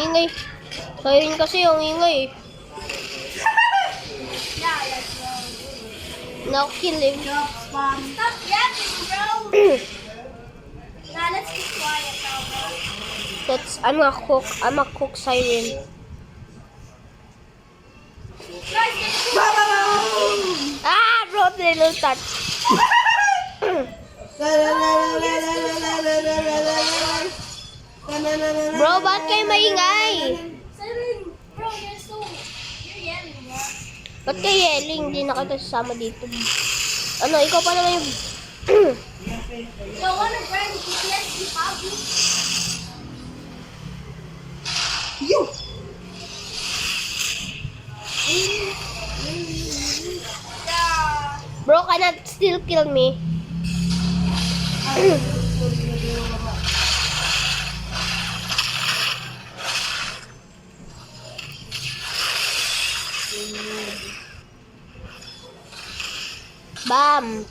ingay. Siren kasi ang ingay. Yeah, let's go. Now kill him. Stop yapping, bro. Nah, let's be quiet now, bro. I'm a cook siren. Guys, get Ah, bro, little touch. Bro, ba't kayo maingay? Siren, bro, you're yelling, bro. Ba't kayo yelling? Hindi na kita sasama dito. Ano, ikaw pa naman yung... Yo, wanna brand BTS Pablo? You! Yeah. Bro, cannot still kill me. Bam!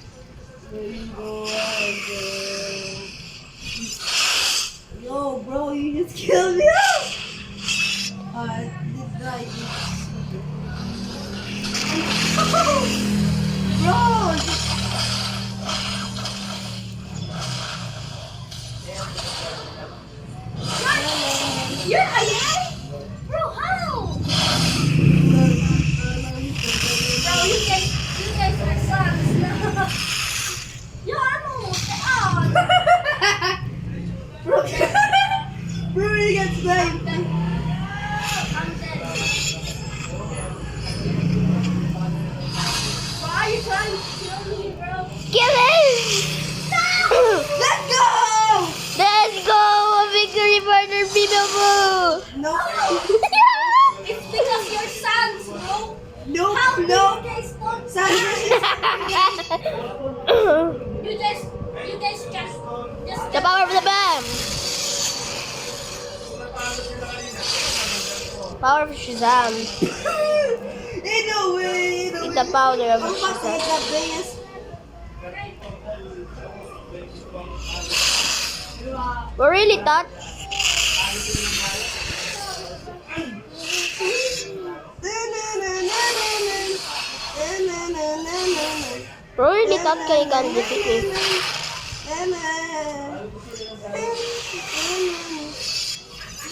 Yo, bro, you just killed me. This guy bro! You're alive? Bro, how? Bro, you guys are sons. Yo, I'm almost out. Bro, bro, you get sniped. I'm dead. Why are you trying to kill me, bro? Kill him! Let's go! Let's go! A victory for the people! No, It's because you're sons, bro. no, How do no. you guys don't? Sanders You guys just The power of the BAM! Power of Shazam. Ain't no way, ain't no way. The power of Ang Shazam. pasay ka, Reyes. We're really touched. We're really touched kaya you can defeat me.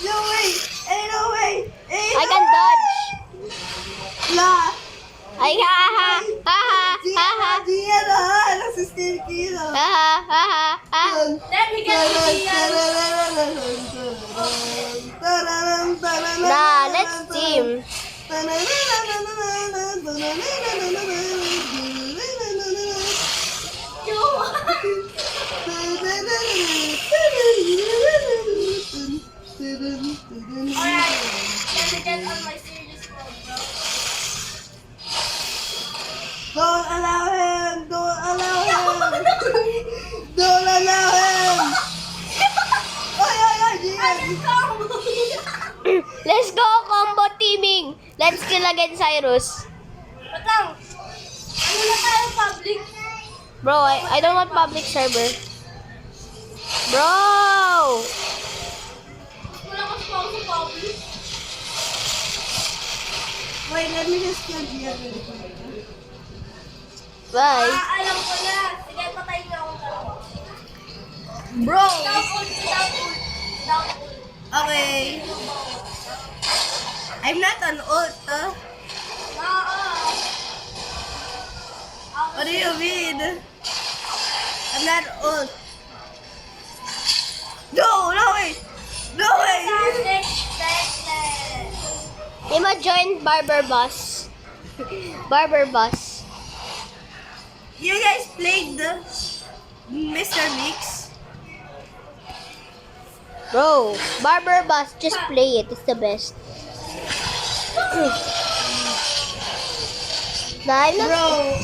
No way! Ain't no way! Ain't I can dodge. Lah! Ay, ha ha ha ha ha Dia dah! Nasa-steal kita! ha ha ha ha. Let me get Nah, let's team. Alright, let me get on my serious mode, bro. Don't allow him! Don't allow him! Don't allow him! Ay, ay, ay! Gian! Let's go combo teaming. Let's kill again Cyrus. Patang, ano na tayo public? Bro, I don't want public server. Bro! Wala ka spawn sa public. Wait, let me just kill Gian really quick. Bye. Alam ko na. Sige, patayin niyo akong dalawa. Bro! Without ult. Okay. I'm not an ult, huh? What do you mean? I'm not ult. No, no way! No way! Ima join Barber Boss. Barber Boss. You guys played the Mr. Mix? Bro, Barber Boss, just play it. It's the best. Nah, I'm not... Bro,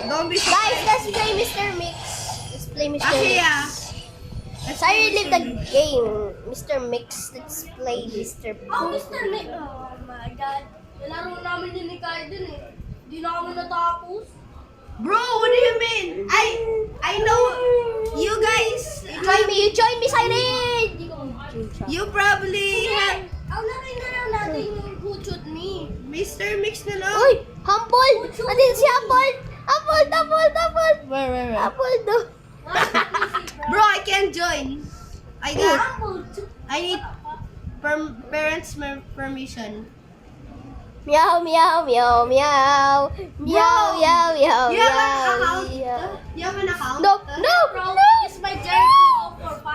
don't be Guys, surprised. let's play Mr. Mix. Let's play Mr. Actually, Mix. yeah. Sorry, leave the game. Mr. Mix, let's play Mr. Oh, Mr. Nick. Oh my God. Nalaro namin yun ni Kai din eh. Di na kami natapos. Bro, what do you mean? I know you guys. You join me, Siren! You probably have. Ang Mr. Mix na lang. Uy! Humble! Andin si Humble! Humble! Where? Humble do! Bro, I can't join. I need parents' permission. Meow, meow, meow, meow. Meow, meow, meow, You have an meow. account? meow. You have an account? No, no, Bro, no! it's my journey for 5.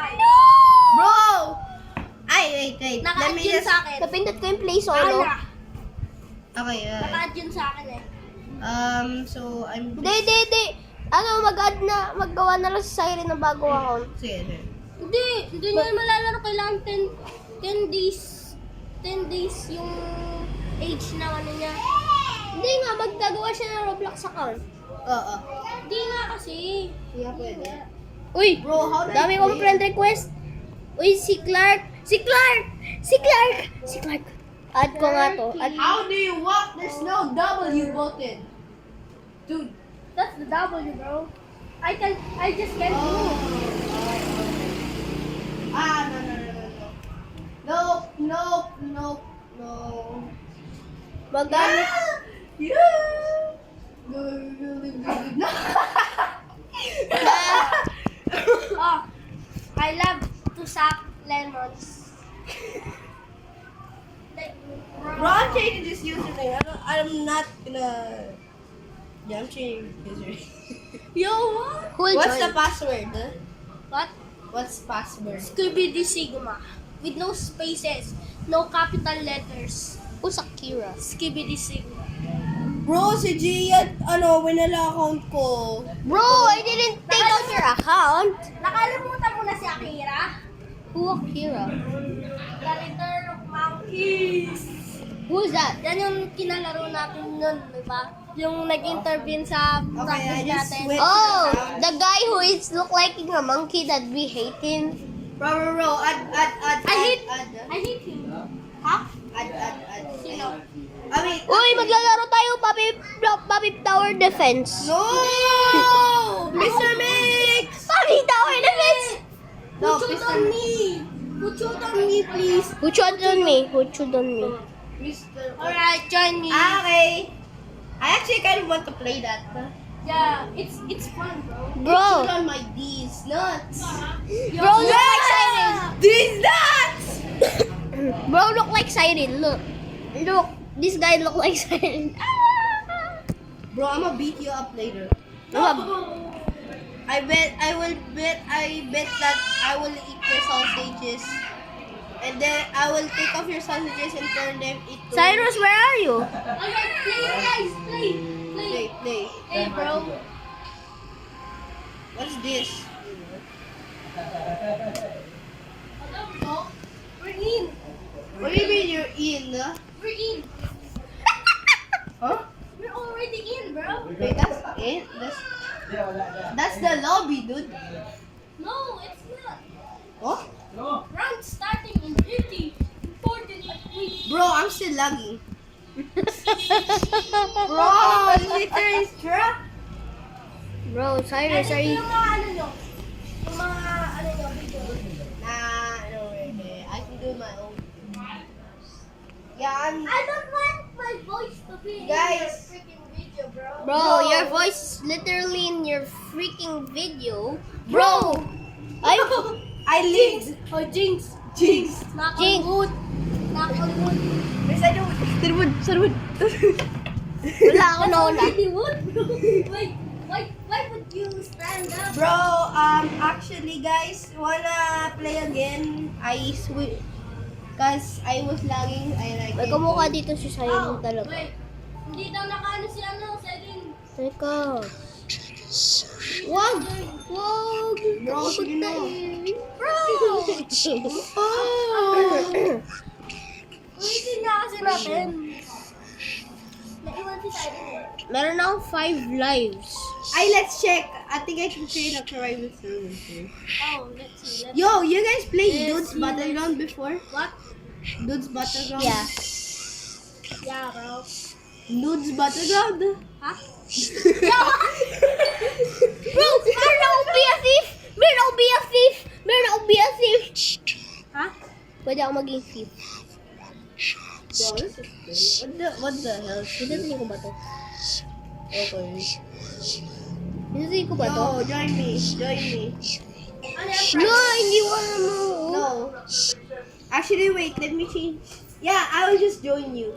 Bro! Ay, wait. Let Naka-add me yun just... sa akin. Napindot ko yung play solo. Ana, Okay, naka-add yun sa akin eh. so I'm... Hindi. Ano, maggawa na lang si Siren ng bago account. Sige. Hindi nyo malalaro. Kailangan 10 days yung age na ano niya. Hindi nga, maggagawa siya ng Roblox account. Oo. Hindi nga kasi. Yeah, pwede. Uy, Bro, how do I dami kong play? friend request. Uy, si Clark! Add ko nga to. How do you walk? There's no W button. Dude. That's the W, bro. I just can't move. No. Magamit. No. Oh, I love to suck lemons. Bro, I'm changing this username. I'm not gonna... Yeah, I'm changing username. Yo, what? Who will What's join? the password? What? What's password? Scooby-Doo Sigma. With no spaces, no capital letters. Who's Akira? Scooby-Doo Sigma. Bro, si Gian, winala account ko. Bro, I didn't take out your account. Nakalimutan mo na si Akira? Who Akira? The Return of Monkeys. Who's that? Yan yung kinalaro natin nun, di ba? Yung nag-intervene sa Okay, I practice just natin. went. Oh, the guy who is look like a monkey that we hate him. Bro, add. I hate him. Ha? Add. Sino? I mean, Uy, maglalaro tayo, Papi Tower Defense. no! Mr. Mix! Papi Tower Defense! No, Put it on me! Put it on me, please. Who chewed on me? Mr. Alright, join me. Okay. I actually kind of want to play that. Yeah, it's fun, bro. Bro, Shoot on my D's nuts. bro, look like Siren. These nuts! Bro, look like Siren. Look, this guy look like Siren. Bro, I'm gonna beat you up later. I bet that I will eat your sausages. And then I will take off your sausages and turn them into... Cyrus, where are you? Alright, play, guys. Play. Play. Hey, bro. What's this? We're in. What do you mean you're in? We're in. Huh? We're already in, bro. Wait, that's it? That's the lobby, dude. No, it's not. What? Round starting in 30, 40. Bro, I'm still lagging. Bro, this literally is trap. Bro, Cyrus, are you? Yung mga ano nyo? Yung mga ano nyo, video. Nah, no way. I can do my own. Yeah, I'm... I don't want my voice to be Guys. in your freaking video, bro. Bro, your voice is literally in your freaking video. Bro, I lived. Oh, Jinx. Knock Jinx. on wood. Knock on wood. Sarwood. wala ako nauna. Already wood? Wait, why would you stand up? Bro, actually guys, wanna play again? I swear. Cause I was lagging, I like May it. kamukha dito si Siren Oh, talaga. wait. Hindi daw nakaano si ano, Celine. Teka. Wag! Wag! Bro, sige na. Bro! Ulitin niya kasi natin. Naiwan si Celine. Meron akong 5 lives. Ay, let's check. I think I can create a private server. Oh, let's see. Yo, you guys played Yes, Dudes yes. Battleground before? What? Dudes Battleground? Yeah. Yeah, bro. Dudes Battleground? Ha? Bro, meron akong be a thief! Ha? Pwede ako maging thief. Wow, this is great. What the hell? Pinatuloy ko ba to? Okay. Pinatuloy ko ba to? Yo, join me. Join me. Ano yan, No, hindi ko alam mo. No. Actually, wait. Let me change. Yeah, I will just join you.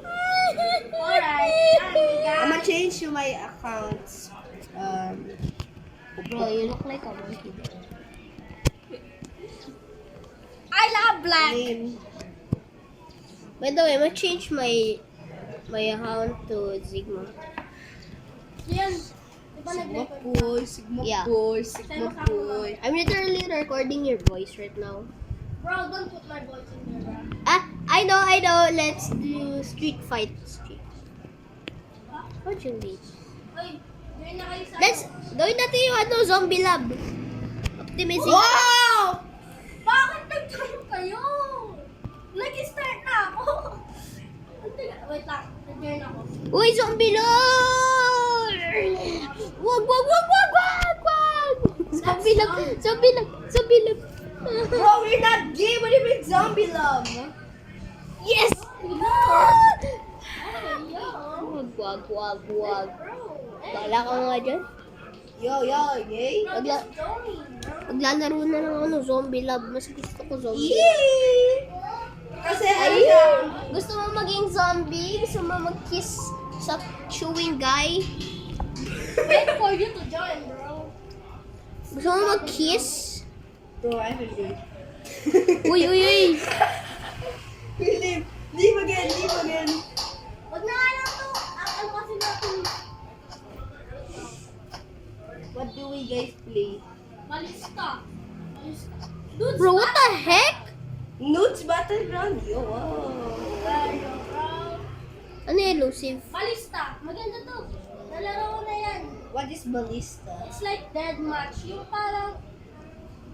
Alright. I'm gonna change to my accounts. Bro, you look like a monkey. I love black. Name. By the way, I'm gonna change my account to Sigma. Yan. Di ba Sigma nag-record? boy, Sigma Yeah. boy, Sigma boy. I'm literally recording your voice right now. Bro, don't put my voice in there, bro. Ah, I know. Let's do street fight. What you mean? Ay, join na kayo sa... Let's gawin natin yung zombie lab. Optimizing. Wow! Bakit nag-join kayo? Nag-start na ako. Wait lang, nag-join ako. Uy, zombie lab! Wag! Zombie lab. Bro, we're not gay. What do you mean zombie love? Yes! Yo. Wag. Bro. Bala ka nga dyan. Yo, gay? Bro, just join. Maglalaro na ng zombie lab. Mas gusto ko zombie lab. Yee! Kasi ano siya? Gusto mo maging zombie? Gusto mo mag-kiss sa chewing guy? Wait for you to join, bro. Gusto mo mag-kiss? Bro, I will leave. Uy! Leave again. Wag na nga lang to. Ano kasi natin? What do we guys play? Malista. Dude, Bro, what the heck? Nudes Battleground? Yo, wow. bro. Ano elusive? Malista. Maganda to. Nalaro ko na yan. What is ballista? It's like deathmatch. Yung parang...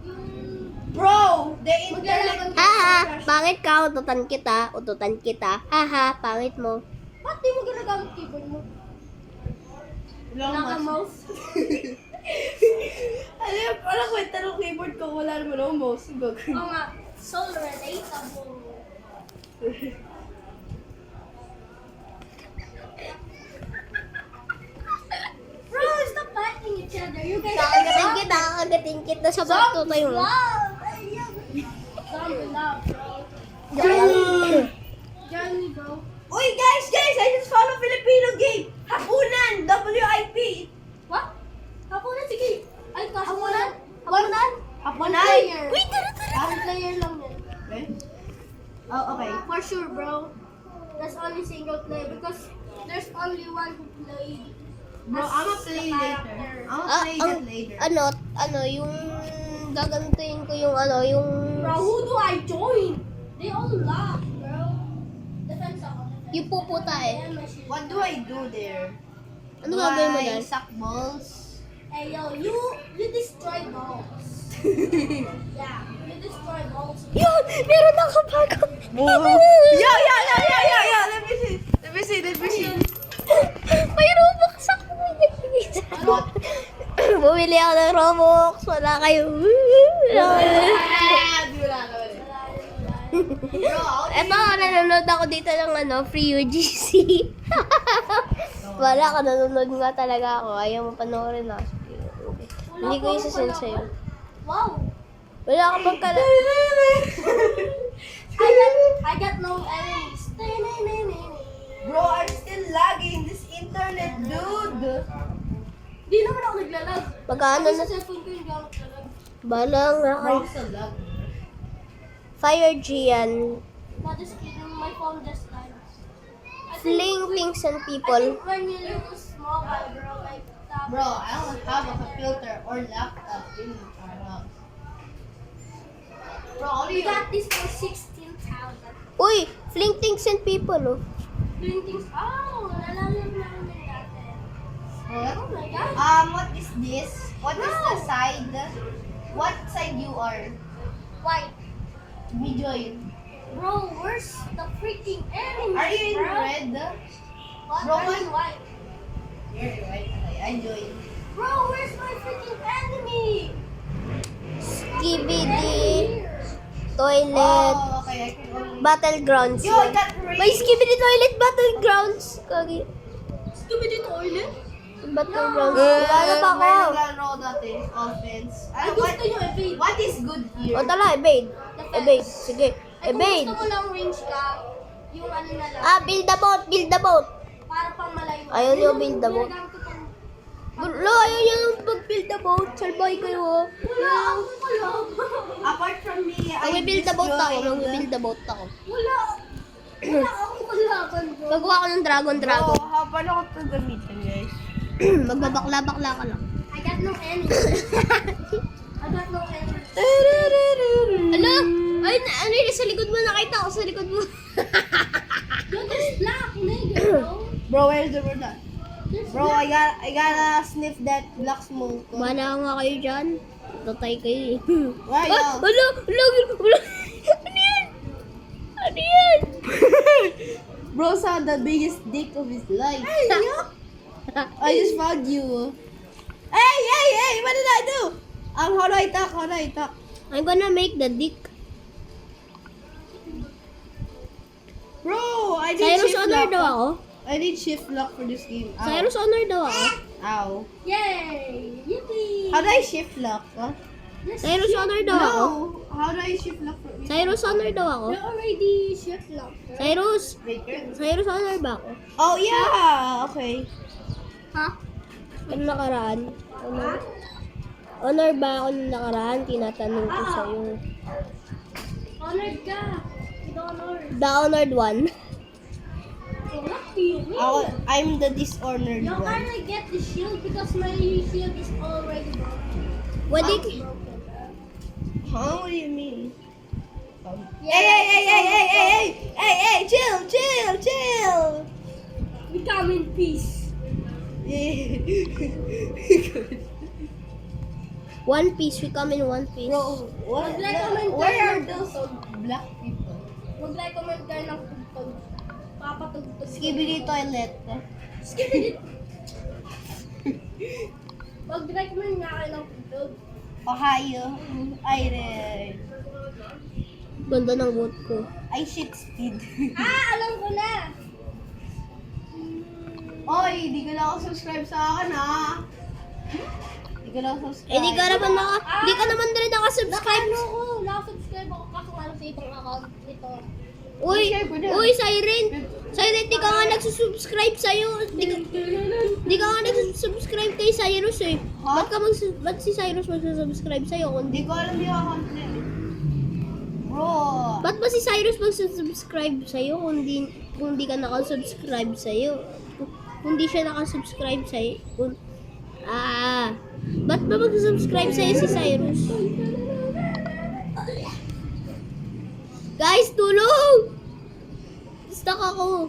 Yung... Bro, the internet. Maglalaban Haha, pangit ka. Ututan kita. Haha, pangit mo. Ba't di mo ginagamit keyboard mo? Naka-mouse? Ano yung parang kwenta ng keyboard ko, wala naman ako mouse. Gagawin. Oo nga. So relatable. Bro, stop fighting each other. You guys Kakagating kita sa bato tayo mo. love. Zombie love, bro. Join me, bro. Uy, guys, I just found a Filipino game. Hapunan, WIP. What? Hapunan, sige. Ay, Hapunan? Hapunan? Hapunan? Player. Wait, One player lang yun. Oh, okay. For sure, bro. That's only single player because there's only one who played. Bro, as I'ma the play later. character. I'ma play that later. Yung gagantuin ko yung Bro, who do I join? They all laugh, bro. Defense ako. yung puputa eh. Ayan, my shield. What do I do there? Ano gagawin mo Do I dyan? suck balls? Hey, yo, you destroy balls. Yeah, you destroy balls. Yun! Meron ako bago! Yo! Let me see. May Robux ako! Bumili ako ng Robux! Wala kayo! Eto, nanonood ako dito ng free UGC. Wala ka, nanonood nga talaga ako. Ayaw mo panoorin na. Hindi ko isasend sa'yo. Wow. Wala ka bang kala... I got no enemies. Bro, I'm still lagging this internet, dude. Di naman ako naglalag. Magkano Sa na... cellphone ko hindi ako naglalag. Balang na kayo. Bro, so lag. Fire G yan. Not just kidding, my phone just died. Fling things and I people. think when you use mobile, bro, like tablet. Bro, I don't have a filter or laptop in our house. Bro, how do We you... got this for 16,000. Uy! Fling things and people, oh. Doing things. Oh, nalaman namin dati. What? Oh my god. What is this? What is the side? What side you are? White. We join. Bro, where's the freaking enemy? Are you in bro? red? What? Bro, I'm in white. You're in red. Okay, I join. Bro, where's my freaking enemy? Skibidi. Enemy here. Toilet. Oh, okay. I can only... Battlegrounds. Yo, I got rain. May Skibidi Toilet Battlegrounds. Kagi. Skibidi toilet? Battlegrounds. Wala na pa ako. May naglaro dati. Offense. Ay, gusto nyo evade. What is good here? O tala, evade. Evade. Sige. Ay, kung Evade. gusto mo lang range ka, yung ano na lang. Build the boat. Build the boat. Para pang malayo. Ayaw niyo build the boat. Ginagamit ko pang- Lo, ayaw niyo yung pag-build the boat. Salbay kayo. Wala akong kalaban. Apart from me, I Mag-build the boat ako. destroyed- Mag-build the boat ako. Wala. Wala akong kalaban, bro. Gagawa ko ng dragon. Oh, paano ko ito gamitin, guys? Magbabakla-bakla ka lang. I got no energy. I got no energy. Ano? Ay, ano yun? Sa likod mo. Nakita ko sa likod mo. Yo, there's black, nigga, bro. Bro, where's the word at? There's Bro, I gotta sniff that black smoke. Mana nga kayo dyan. Tatay kayo eh. Why? Ay, hala, hala. Ano yan? Ano yan? Bro saw the biggest dick of his life. I just found you. Hey! What did I do? How do I talk? I'm gonna make the dick. Bro, I need Cyrus shift honor lock. daw ako. I need shift lock for this game. Ow. Cyrus honor daw ako. Ow. Yay! Yippee! How do I shift lock? Huh? Yes, Cyrus honor daw ako. No. How do I shift lock for Cyrus honor daw ako. You're already shift lock. Cyrus. Baker? Cyrus honor ba ako? Oh yeah. Okay. Ha? Ano nakaraan? Honor. Honor ba ako nung nakaraan? Tinatanong ko sa'yo. Honored ka. With honor. The honored one. So, lucky me. I'm the dishonored You one. can't get the shield because my shield is already broken. Pwede, Huh? What do you mean? Yeah, Hey! Chill! we come in peace. One Piece. We come in One Piece. Bro, what? Mag-recommend Where kayo are ng those black people? Mag-recommend kayo ng tugtog. Papatugtog. Skibidi toilet. Skibidi. Mag-recommend nga kayo ng tugtog. Ohio. Ganda ng boat ko. I shit speed. Alam ko na. Oy, di ka na ako subscribe sa akin ha. Di ka na ako subscribe. Eh, di ka naman rin nakasubscribe. Nakasubscribe ako kaso nga sa ibang account nito. Uy, Siren, di ka nga nagsusubscribe sa'yo. Di ka nga nagsusubscribe kay Cyrus eh. Ha? Ba't si Cyrus magsusubscribe sa'yo? Hindi ko alam yung account niya. Bro. Ba't ba si Cyrus magsusubscribe sa'yo kung di ka nakasubscribe sa'yo? Kung di siya nakasubscribe sa'yo. Ba't ba magsusubscribe sa'yo si Cyrus? Guys, tulong! Stuck ako.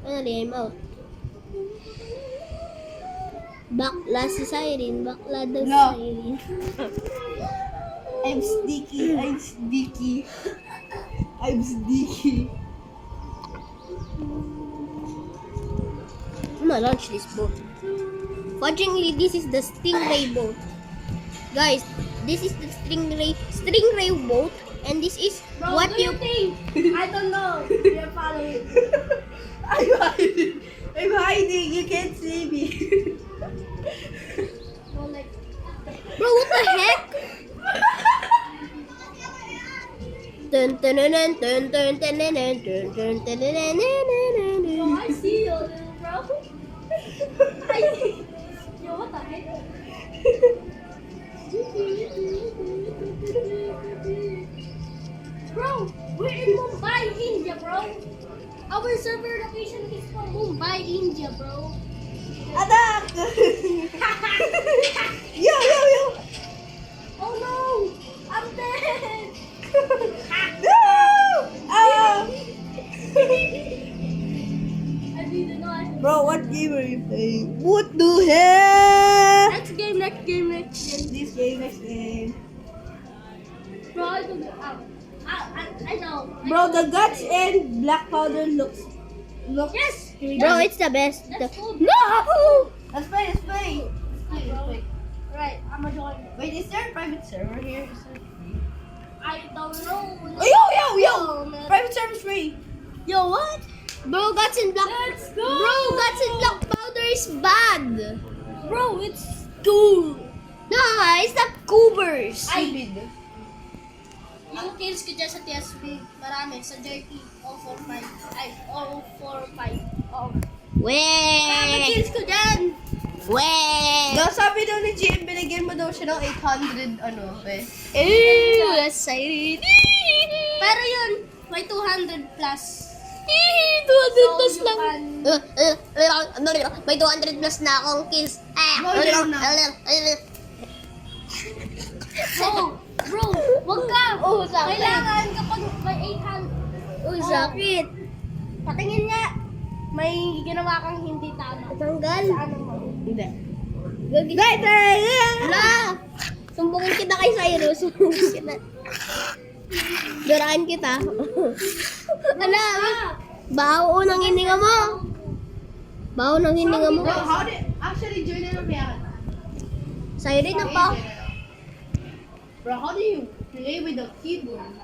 I'm out. Bakla si Siren. Bakla daw si No. Siren. I'm sneaky. I'm gonna launch this boat. Fortunately, this is the Stingray boat. Guys, this is the Stingray boat, and this is Bro, what do you you... think? I don't know. You're following. I'm hiding. You can't see me. Go like, Bro, what the heck? Dun dun dun dun dun dun dun dun dun dun dun dun yo, I see you, little bro. I see. Yo, what the heck? Bro, we're in Mumbai, India, bro. Our server location is for Mumbai, India, bro. Attack! Yo! Oh no! I'm dead! No! I didn't know. Bro, what game are you playing? What the hell? Next game. This game, next game. Bro, I don't know. I know. Bro, the guts and black powder looks Yes! Bro, it's the best. That's cool. No! Let's play. Right, I'm gonna join. Wait, is there a private server here? Is there free? I don't no. Oh, yo! No. Private service free. Yo, what? Bro, guts and black. Let's go! Bro, guts and black powder is bad. Bro, it's cool. Nah, it's not goobers. Stupid. Yung kills ko dyan sa TSP, marami. Sa Jerky, 045. Ay, 045. Oh. Marami Weh! kills ko dyan. Weh! No, sabi daw ni Jim, binigyan mo daw siya ng 800, Ew, excited. Pero yun, may 200 plus. 200 plus So, you lang. can- May 200 plus na akong kills. No, yun na. Bro, wag ka. Oh, sakit. Kailangan kapag may 800. Uy, sakit. Patingin nga. May ginawa kang hindi tama. Tanggal. Sa ano mo? Hindi. Wala! Sumbungin kita kay Cyrus. Sumbungin kita. Durahan kita. Ala, baho ng hininga mo. Baho ng hininga mo. Bro, how did... Actually, join na lang yan. Siren na pa. Bro, how do you play with the keyboard?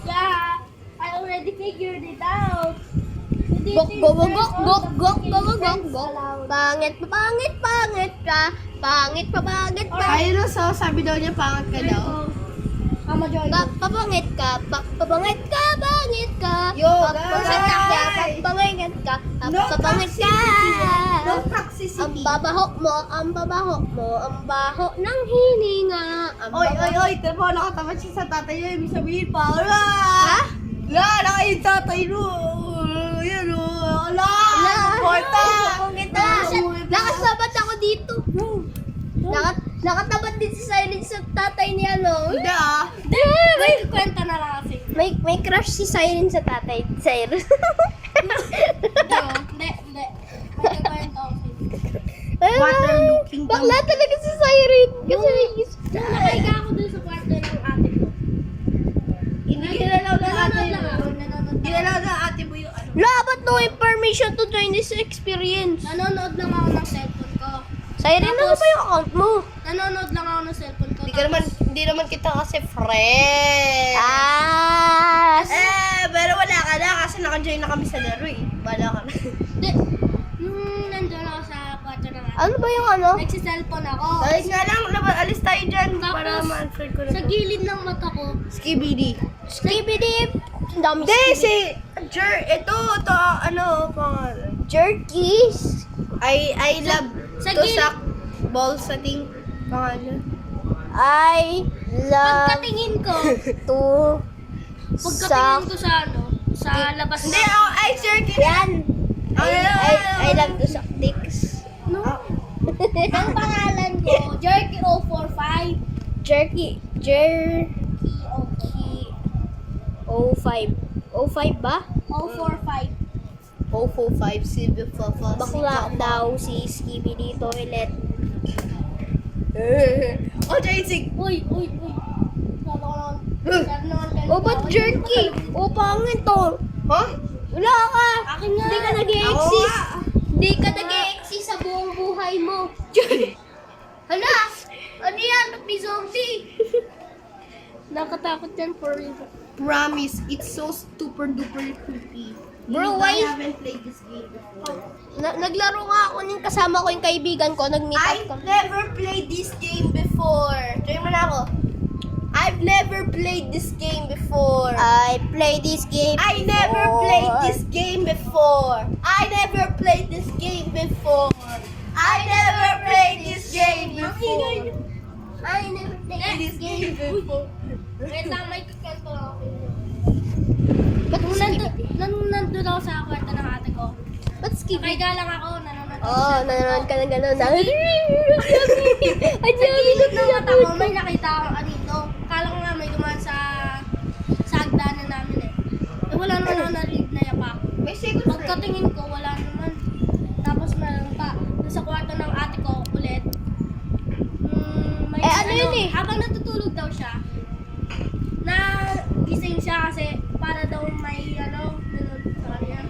Yeah, I already figured it out. Gok, gok, gok, gok, gok, gok, gok, gok, gok. Pangit pa, pangit, pangit ka. Pangit pa, pangit pa. Ayun, so sabi daw niya pangat ka daw. Ama Joy. Papangit ka, papangit ka, pangit ka. Yo, Papangit ka, guys! papangit ka, No papangit ka. No Ang toxicity. babaho mo, ang babaho mo, ang baho ng hininga. Ang Oy, babaho- oy, oy, tama, nakatapat siya sa tatay niya. Ibig sabihin pa, ala! Ha? La, naka yung tatay mo. Yan o. Ala! Porta! Nakasabat ako dito. Nakatabat din si Silent sa tatay niya, no? Hindi ah. May kwenta na lang kasi. May crush si Silent sa tatay, Cyrus. Hindi. May kwenta ako. Water looking down. Bakla talaga si Siren. Kasi Nung nakahiga ako dun sa kwarto ng ate ko. Ginalaw ng ate Nanonood lang mo. ako. Nanonood lang Ginalaw ng ate mo yung ano. Labat no information to join this experience. Nanonood lang ako ng cellphone ko. Siren, ano ba yung account mo? Nanonood lang ako ng cellphone ko. Hindi naman kita kasi friend. Ah! Pero wala ka na kasi naka-join na kami sa laro eh. Wala ka na. Hindi. Nung nandun ako sa kwarto ng ate. Ano ba yung ano? Nagsiselfone ako. Balik nga lang, alis tayo dyan para Tapos, ma-answer ko na sa to. gilid ng mata ko, Skibidi. Skibidi! Ang dami Hindi, skibidi. ito, ano, pangalan. Jerkies! I love sa to gilid- suck balls sa ting pangalan. I love pagkatingin ko, to pagkatingin ko suck. sa ano, sa labas Hindi, ay, jerky na. Yan! I love to suck dicks. No. Ang pangalan ko, Jerky 045. Jerky. Okay. 05. 05 ba? 045. 045, Silvio Fafa. Bakla daw si Skibidi Toilet. Oh, Jaisig. Uy. O, ba't jerky? O, pangit to. Huh? Wala ka. Akin nga. Hindi ka nag-e-exist. Hindi ka nag-e-exist sa buong buhay mo. Hala! Ano yan? Ba't may zombie? Nakatakot yan for real. Promise, it's so super duper creepy. Bro, I why- haven't played this game before. Naglaro nga ako ng kasama ko yung kaibigan ko. Nag-meet I've up kami. never played this game before. Try mo na ako. I've never played this game before. I play this game I never played this game before. I never played this game before. I never played this game before. I never played This game before. Wait lang, may kukwento ako. Ba't Nung nandun ako sa kwarto ng ate ko, Ba't skip? nakahiga lang ako, nanonood ako Oo, sa nanonood ka ng gano'n. Ay, Sa gilid ng mata ko, may nakita akong anito. Kala ko nga may dumaan sa hagdanan namin eh. Wala naman ako narinig na yapak. May second friend. Pagkatingin ko, wala naman. Tapos meron pa. Doon sa kwarto ng ate ko ulit. May ano yun eh? Habang natutulog daw siya, na gising siya kasi para daw may ganun sa kanya.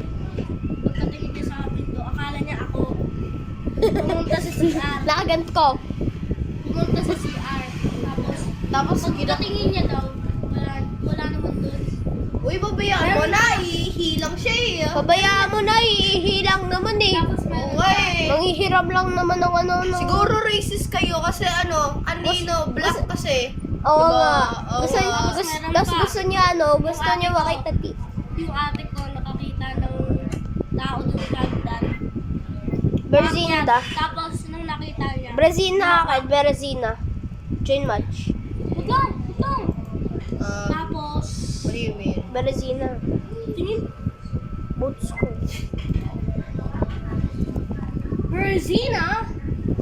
Pagkatingin niya sa pinto, akala niya ako CR. Nakaganto ko. Pumunta sa CR. Tapos pagdatingin niya daw, wala naman doon. Uy, babayaan mo na. Ihilang siya eh. Pabayaan mo na, ihilang naman eh. Tapos meron Okay. Manghihiram lang naman ng ano. Siguro racist kayo kasi anino, black kasi. Oo Diba? nga. Oo Gusto, nga. tapos gusto niya gusto niya makita yung ate ko nakakita ng tao doon kagdan. Berzina. Tapos nung nakita niya, Brezina kay Berzina. Chain match. Huwag! Ah, Tapos, what do you mean? Berzina. tingin, Boots ko. Berzina,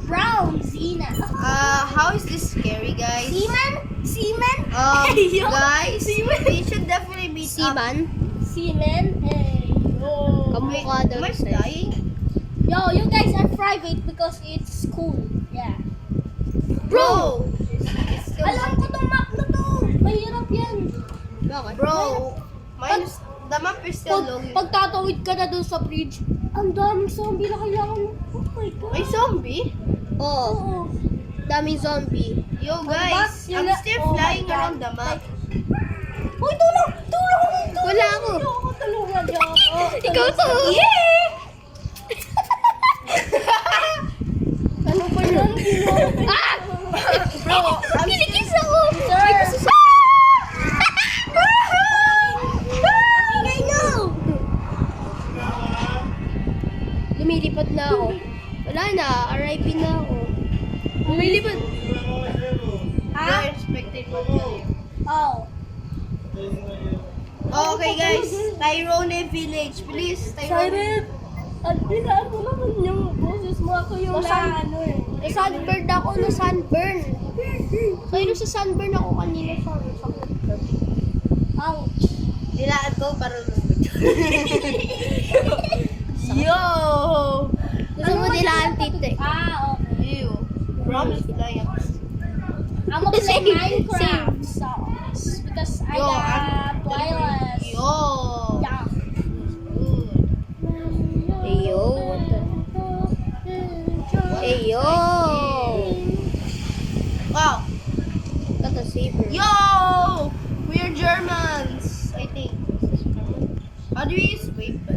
Brown Zina. How is this scary, guys? Semen? Guys, we should definitely meet up. Seaman. Hey, yo. Kamukha daw Am I siya. flying? Yo, you guys are private because it's cool. Yeah. Bro! Alam ko tong map na to. Mahirap yan. Bakit? Bro, the map is still loading. Pag tatawid ka na doon sa bridge, ang daming zombie na kailangan. Oh my God. May zombie? Oo. Oo. Daming zombie. Yo, guys, Yun I'm na- still oh my flying God. around the map. Uy, tulong! Wala ako. Ako tulungan niyo ako. Ikaw to. Ano ba yan? Bro, kinikis ako. Sir! Ingay no. Lumilipad na ako. Wala na, RIP na ako. Lumilipad. You're expecting what to Oh. Okay, guys. Tyrone Village. Please, Tyrone. Siren! At pinaan mo naman yung boses mo. Ako yung na ano eh. Na-sunburn ako, na-sunburn. Kaya sa sunburn ako kanina sa Ouch. Dilaan ko para Yo! Gusto mo dilaan tite. Ah, okay. Ew. Promise flying. I'm gonna play Same. Minecraft songs because I Yo, got wireless. Yo! Yeah. Ayo, what the? Ayo! Wow! Got a saber. Yo! We are Germans, I think. How do we use weapon?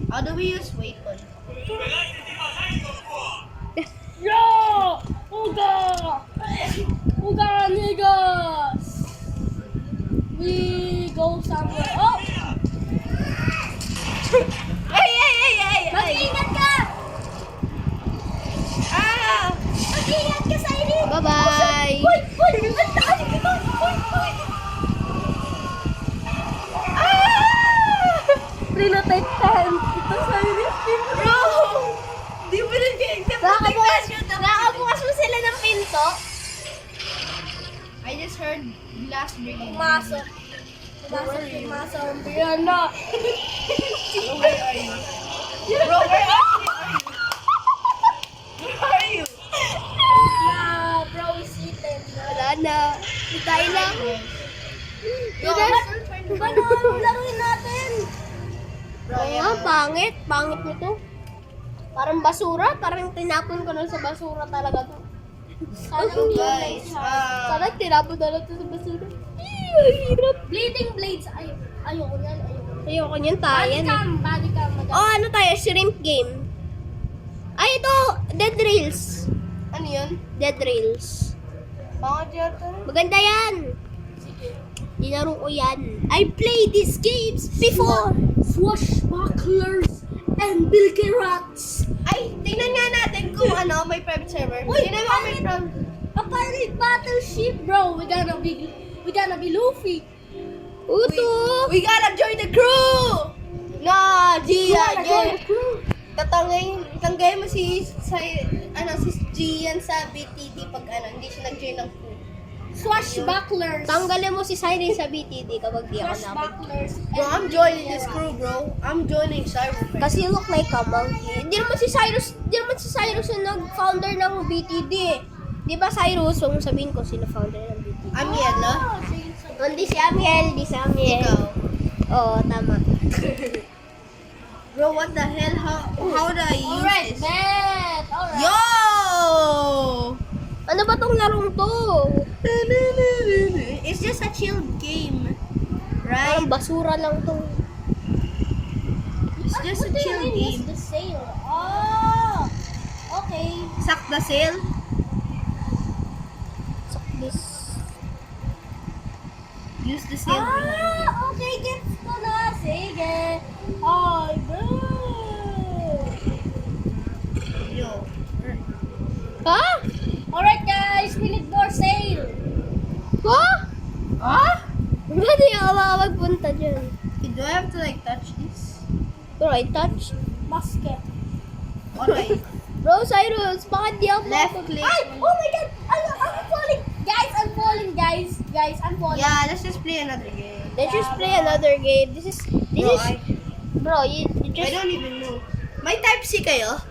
How do we use weapon? Yo! Uga! Uga, niggas! We go somewhere. Oh! Hey! Mag-ingat ka! Ah! Mag-ingat ka sa inyo! Bye-bye! Hoy! Ang taas ito! Hoy! Rinotekan! Ito sa inyo. Bro! Di mo rin Nakabukas mo sila ng pinto? I just heard glass breaking. Pumasok yung mga zombie. Yan na! Where are you? Bro, where actually are you? Where are you? Na, bro, is eaten. Wala na. Tayo lang. Yo, Paano ang laruin natin? Bro, Oo nga, pangit. Pangit nito. Parang basura. Parang tinapon ko na sa basura talaga to. Sana So hindi guys, Sana tinapon na lang to sa basura. Ang hirap. Bleeding blades. Ayoko yan. Ayoko niyan tayo. Body cam. Oh, ano tayo? Shrimp game. Ay, ito! Dead Rails. ano yun? Dead Rails. Mga yata. Maganda yan. Dinaro ko yan. I played these games before. Swashbucklers and Bilky Rats. Ay, tingnan nga natin kung may private server. Uy, Tingnan mo may private. A pirate battleship, bro. We're gonna be Luffy. Uto! We gotta join the crew! No, Gia, Join Gia. the crew. Tanggay mo si Gian sa BTD pag hindi siya nag-join ng crew. Swashbucklers. Tanggalin mo si Siren sa BTD kapag di ako napag. Swashbucklers. Bro, I'm joining this crew, bro. I'm joining Cyberfriend. Kasi you look like a monkey. Di naman si Cyrus yung nag-founder ng BTD eh. Di ba Cyrus? Huwag mo sabihin ko sino founder ng BTD. Amiela? Hindi si Amiel, di si Amiel. Ikaw. Oo, tama. Bro, what the hell? How do I use Alright, this? bet. Alright. Yo! ba tong larong to? It's just a chill game. Parang Right? basura lang to. It's just a chill game. The sale. Oh! Okay. Suck the sail. Suck this. Use the sail. Okay, gets ko na. Sige. Ay, bro. Yo. Ha? Alright guys, we need more sale. Ha? Ah? Ba't di ako makapagpunta dyan? Do I have to like touch this? Right touch? Basket. Alright. Bro, Cyrus, bakit di ako Left makapag- click. Ay! Oh my god! I'm falling! Guys, I'm falling, guys! Guys, I'm falling. Yeah, let's just play another game. Let's just play another game. This is, Bro, you I just, don't even know. May type C kayo?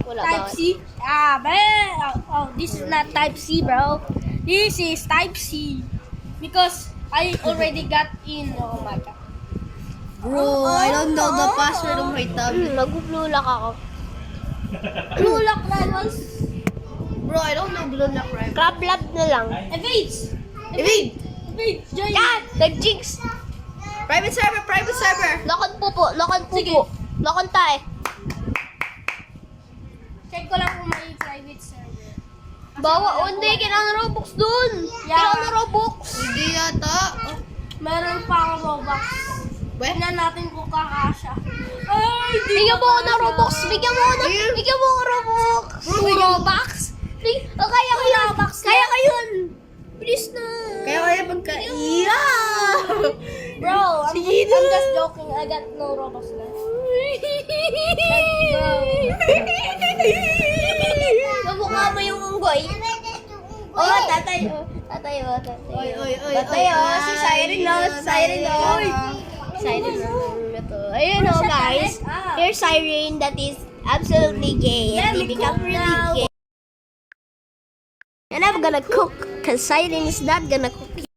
wala Type ba? C? Ah, man! Oh, this is not Type C, bro. This is Type C. Because I already got in. Oh my god. Bro, I don't know the password of my tablet. Mag-blulak ako. Blue Lock Rivals. Bro, I don't know Blue Lock Rival. Crab lab na lang. Evades! Evade! Evade! Join! Yan! Nag-jigs! Private server, private server! Lakad po po. Lakad po Sige. po. Lakad tayo. Check ko lang kung may private server. Bawa, hindi. Kailangan Robux dun. Yeah. Kailangan Robux. Hindi yata. Oh. Meron pa akong Robux. Tignan natin kung kakasya. Ay, di Bigyan mo ako ng kakasya. Robux. Bigyan mo ako ng Robux. Robux? Kaya ko yun. Kaya ko yun. Please na. Kaya kaya pagka... Yeah! Bro, I'm just joking. I got no Robux left. Kamukha mo yung unggoy. Oh, tatay. Tatay, oh, tatay. Oy, oy, oy, Tatay, oy, oh. oy. Si Siren, oh. Si Siren, oh. Siren, oh. Ito. Ayun, oh, guys. Here's Siren that is absolutely gay. And they become really gay. And I'm gonna cook, cause Siren is not gonna cook